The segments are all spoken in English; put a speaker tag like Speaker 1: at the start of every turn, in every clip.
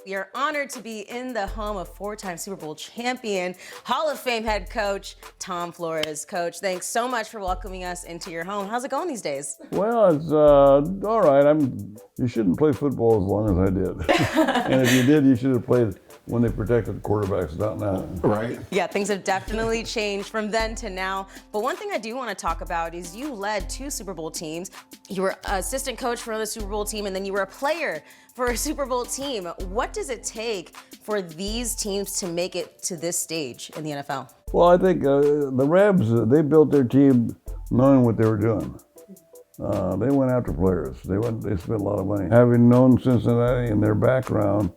Speaker 1: We are honored to be in the home of four-time Super Bowl champion, Hall of Fame head coach, Tom Flores. Coach, thanks so much for welcoming us into your home. How's it going these days?
Speaker 2: Well, it's all right. You shouldn't play football as long as I did. And if you did, you should have played when they protected the quarterbacks, not now.
Speaker 3: Right.
Speaker 1: Yeah, things have definitely changed from then to now. But one thing I do want to talk about is you led two Super Bowl teams. You were assistant coach for another Super Bowl team, and then you were a player for a Super Bowl team. What does it take for these teams to make it to this stage in the NFL?
Speaker 2: Well, I think the Rams, they built their team knowing what they were doing. They went after players. They spent a lot of money. Having known Cincinnati and their background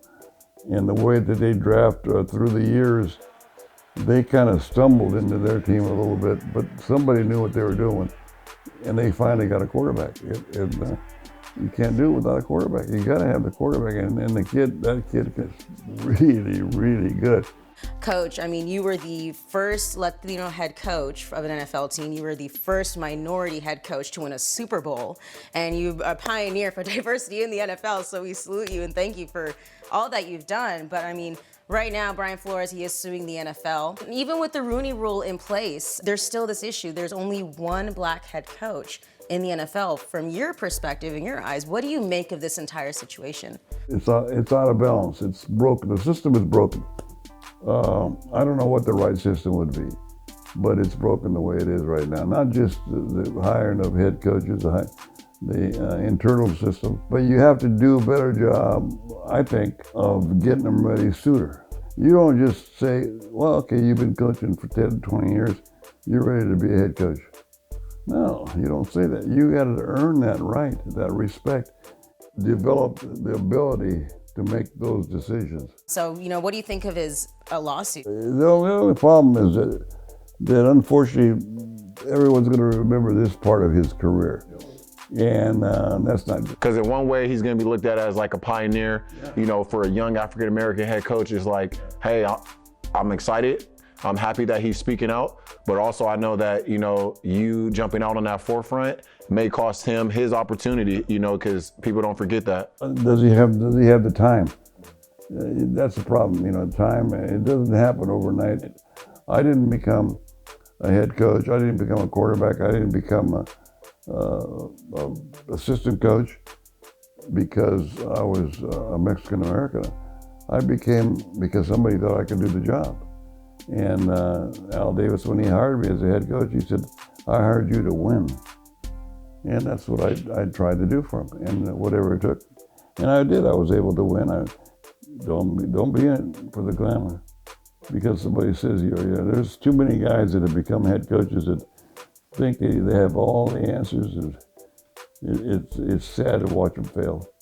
Speaker 2: and the way that they draft through the years, they kind of stumbled into their team a little bit, but somebody knew what they were doing, and they finally got a quarterback. You can't do it without a quarterback. You got to have the quarterback, and that kid is really, really good.
Speaker 1: Coach, I mean, you were the first Latino head coach of an NFL team. You were the first minority head coach to win a Super Bowl, and you're a pioneer for diversity in the NFL, so we salute you and thank you for all that you've done. But I mean, right now, Brian Flores, he is suing the NFL. Even with the Rooney Rule in place, there's still this issue. There's only one black head coach in the NFL. From your perspective, in your eyes, what do you make of this entire situation?
Speaker 2: It's out of balance. It's broken. The system is broken. I don't know what the right system would be, but it's broken the way it is right now. Not just the hiring of head coaches, the internal system, but you have to do a better job, I think, of getting them ready sooner. You don't just say, well, okay, you've been coaching for 10, 20 years, you're ready to be a head coach. No, you don't say that. You got to earn that right, that respect, develop the ability to make those decisions.
Speaker 1: So, what do you think of his lawsuit?
Speaker 2: The only problem is that unfortunately, everyone's going to remember this part of his career. And that's not good.
Speaker 3: Because in one way, he's going to be looked at as like a pioneer. For a young African-American head coach, it's like, hey, I'm excited. I'm happy that he's speaking out. But also I know that, you jumping out on that forefront may cost him his opportunity, because people don't forget that.
Speaker 2: Does he have the time? That's the problem, time. It doesn't happen overnight. I didn't become a head coach. I didn't become a quarterback. I didn't become a assistant coach because I was a Mexican American. I became because somebody thought I could do the job. And Al Davis, when he hired me as a head coach, he said, I hired you to win. And that's what I tried to do for him, and whatever it took. And I did. I was able to win. Don't be in it for the glamour. Because somebody says, there's too many guys that have become head coaches that think they have all the answers. And it's sad to watch them fail.